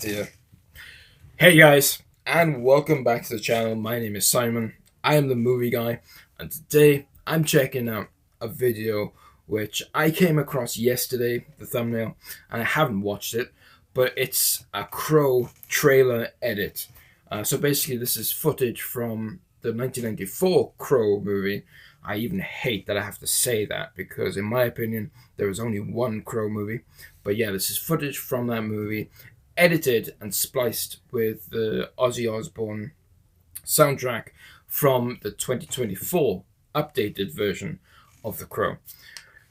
here. Hey guys, and welcome back to the channel. My name is Simon. I am the movie guy, and today I'm checking out a video which I came across yesterday, the thumbnail, and I haven't watched it, but it's a Crow trailer edit. So basically, this is footage from the 1994 Crow movie. I even hate that I have to say that because, in my opinion, there was only one Crow movie. But yeah, this is footage from that movie, edited and spliced with the Ozzy Osbourne soundtrack from the 2024 updated version of The Crow.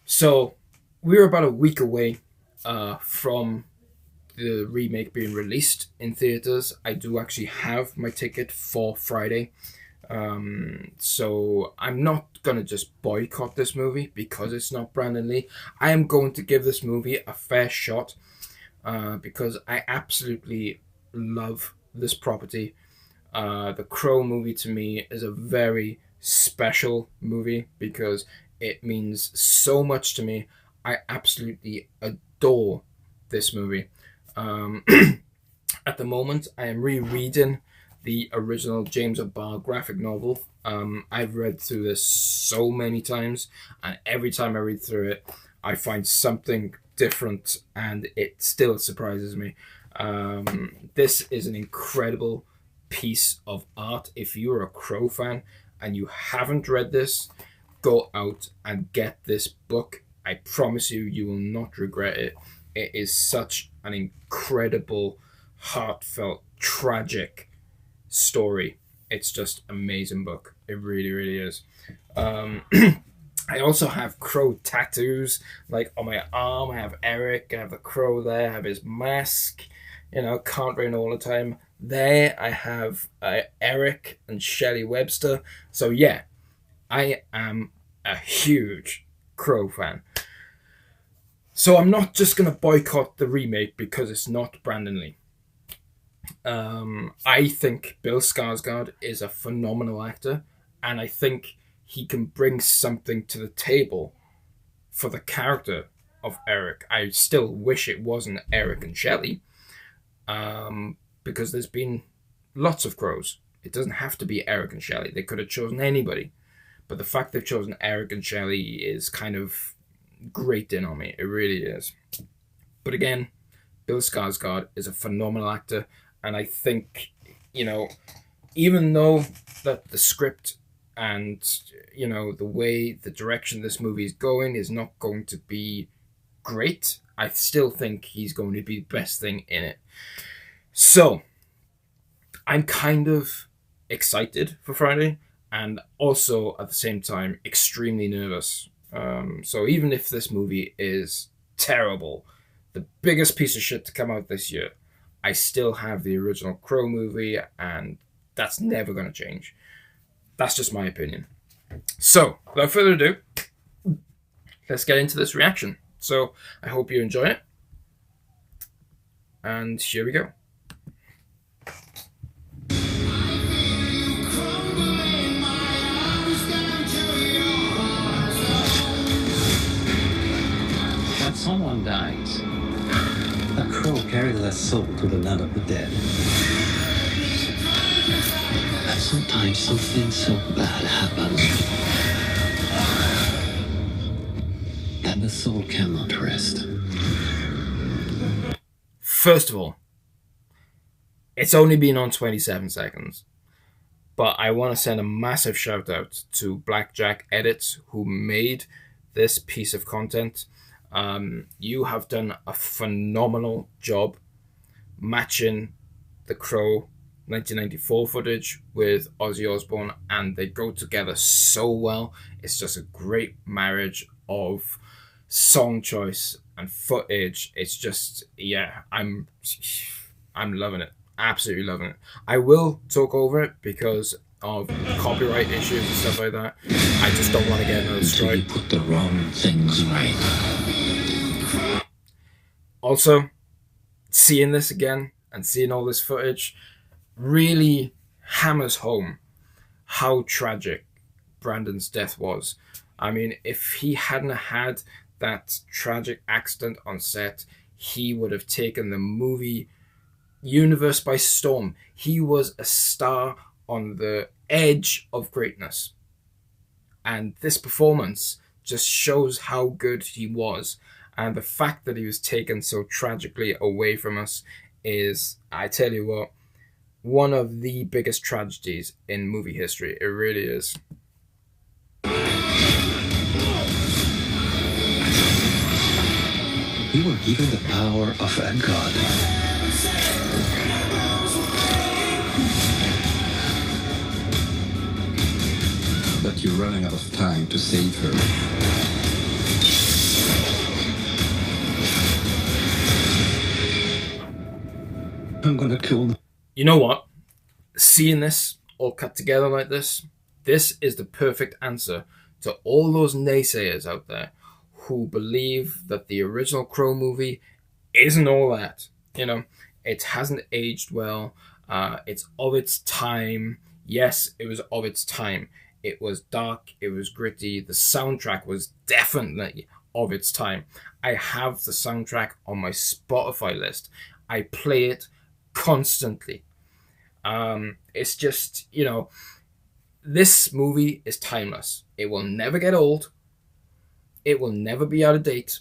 So we're about a week away from the remake being released in theaters. I do actually have my ticket for Friday. So I'm not gonna just boycott this movie because it's not Brandon Lee. I am going to give this movie a fair shot because I absolutely love this property. The Crow movie to me is a very special movie because it means so much to me. I absolutely adore this movie. At the moment, I am rereading the original James O'Barr graphic novel. I've read through this so many times, and every time I read through it, I find something different, and it still surprises me. This is an incredible piece of art. If you're a Crow fan and you haven't read this, go out and get this book. I promise you, you will not regret it. It is such an incredible, heartfelt, tragic story. It's just amazing book. It really, really is. I also have Crow tattoos, like on my arm. I have Eric. I have the Crow there. I have his mask. Can't rain all the time. There, I have Eric and Shelley Webster. So yeah, I am a huge Crow fan. So I'm not just gonna boycott the remake because it's not Brandon Lee. I think Bill Skarsgård is a phenomenal actor, and I think he can bring something to the table for the character of Eric. I still wish it wasn't Eric and Shelley, because there's been lots of Crows. It doesn't have to be Eric and Shelley. They could have chosen anybody, but the fact they've chosen Eric and Shelley is kind of grating on me. It really is. But again, Bill Skarsgård is a phenomenal actor, and I think, even though that the script and, the way, the direction this movie is going is not going to be great, I still think he's going to be the best thing in it. So, I'm kind of excited for Friday, and also at the same time extremely nervous. So even if this movie is terrible, the biggest piece of shit to come out this year, I still have the original Crow movie, and that's never going to change. That's just my opinion. So, without further ado, let's get into this reaction. So, I hope you enjoy it. And here we go. When someone dies, a crow carries their soul to the land of the dead. And sometimes something so bad happens that the soul cannot rest. First of all, it's only been on 27 seconds, but I want to send a massive shout out to Blackjack Edits, who made this piece of content. You have done a phenomenal job matching the Crow 1994 footage with Ozzy Osbourne, and they go together so well. It's just a great marriage of song choice and footage. It's just, yeah, I'm loving it. Absolutely loving it. I will talk over it because of copyright issues and stuff like that. I just don't want to get another strike. You put the wrong things right. Also, seeing this again and seeing all this footage really hammers home how tragic Brandon's death was. I mean, if he hadn't had that tragic accident on set, he would have taken the movie universe by storm. He was a star on the edge of greatness. And this performance just shows how good he was. And the fact that he was taken so tragically away from us is, I tell you what, one of the biggest tragedies in movie history. It really is. You were given the power of a god. But you're running out of time to save her. I'm gonna kill them. You know what? Seeing this all cut together like this is the perfect answer to all those naysayers out there who believe that the original Crow movie isn't all that. You know, it hasn't aged well. It's of its time. Yes, it was of its time. It was dark. It was gritty. The soundtrack was definitely of its time. I have the soundtrack on my Spotify list. I play it constantly. It's just, you know, this movie is timeless. It will never get old. It will never be out of date.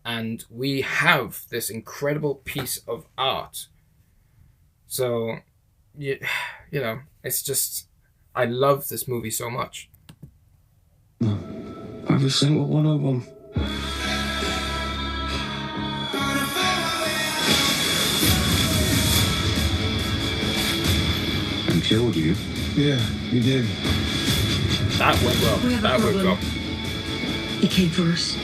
And we have this incredible piece of art. So, you know, it's just, I love this movie so much. Every single one of them. And killed you. Yeah, you did. That went well. We have a That went problem. well. He came for us.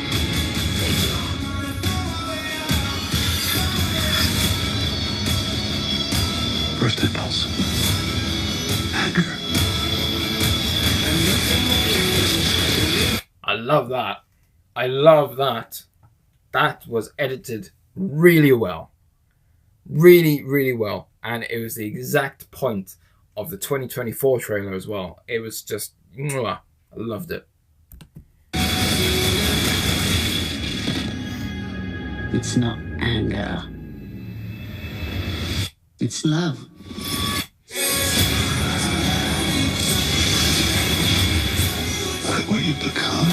First impulse. Anger. I love that. I love that. That was edited really well. Really, really well. And it was the exact point of the 2024 trailer as well. It was just, mwah, I loved it. It's not anger. It's love. Look at what you've become.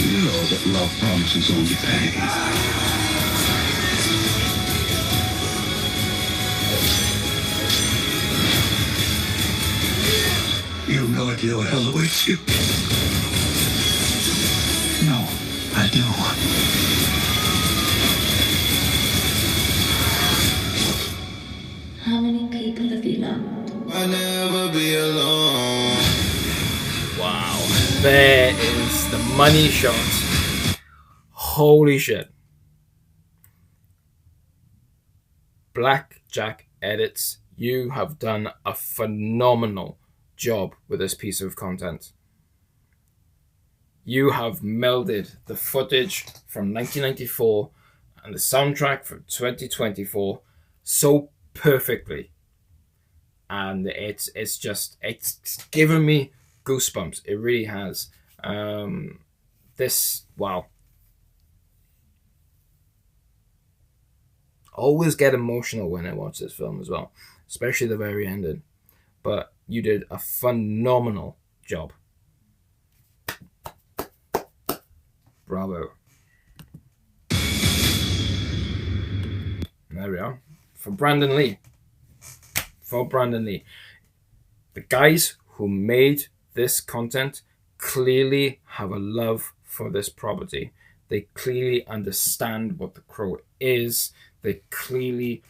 You know that love promises only pain. You have no idea what hell awaits you. No, I do. How many people have you loved? I'll never be alone. Wow. There is the money shot. Holy shit. Blackjack Edits, you have done a phenomenal job with this piece of content. You have melded the footage from 1994 and the soundtrack from 2024 so perfectly, and it's given me goosebumps. It really has. This, wow. Always get emotional when I watch this film as well, especially the very ending. But you did a phenomenal job. Bravo. There we are. For Brandon Lee. The guys who made this content clearly have a love for this property. They clearly understand what The Crow is. They clearly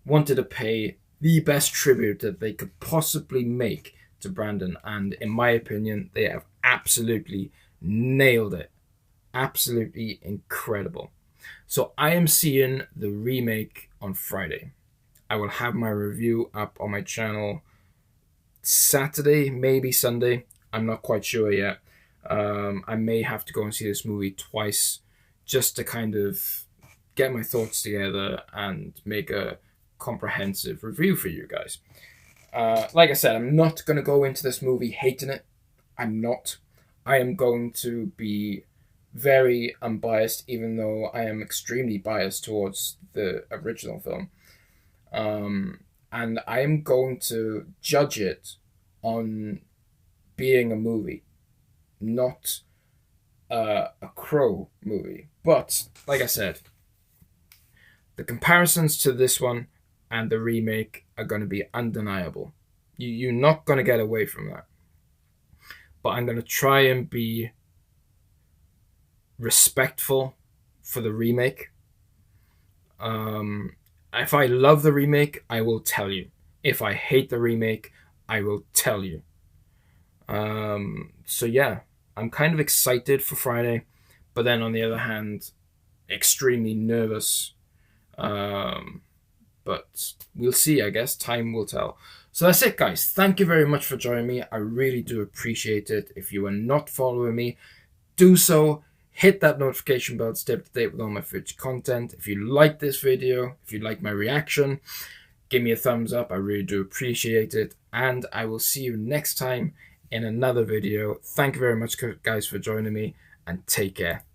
wanted to pay the best tribute that they could possibly make to Brandon. And in my opinion, they have absolutely nailed it. Absolutely incredible. So I am seeing the remake on Friday. I will have my review up on my channel Saturday, maybe Sunday. I'm not quite sure yet. I may have to go and see this movie twice just to kind of get my thoughts together and make a comprehensive review for you guys. Like I said, I'm not going to go into this movie hating it. I'm not. I am going to be very unbiased, even though I am extremely biased towards the original film. And I am going to judge it on being a movie, not a Crow movie. But, like I said, the comparisons to this one and the remake are going to be undeniable. You're not going to get away from that. But I'm going to try and be respectful for the remake. If I love the remake, I will tell you. If I hate the remake, I will tell you. So yeah, I'm kind of excited for Friday, but then on the other hand, extremely nervous. But we'll see, I guess. Time will tell. So that's it, guys. Thank you very much for joining me. I really do appreciate it. If you are not following me, do so. Hit that notification bell to stay up to date with all my future content. If you like this video, if you like my reaction, give me a thumbs up. I really do appreciate it. And I will see you next time in another video. Thank you very much, guys, for joining me, and take care.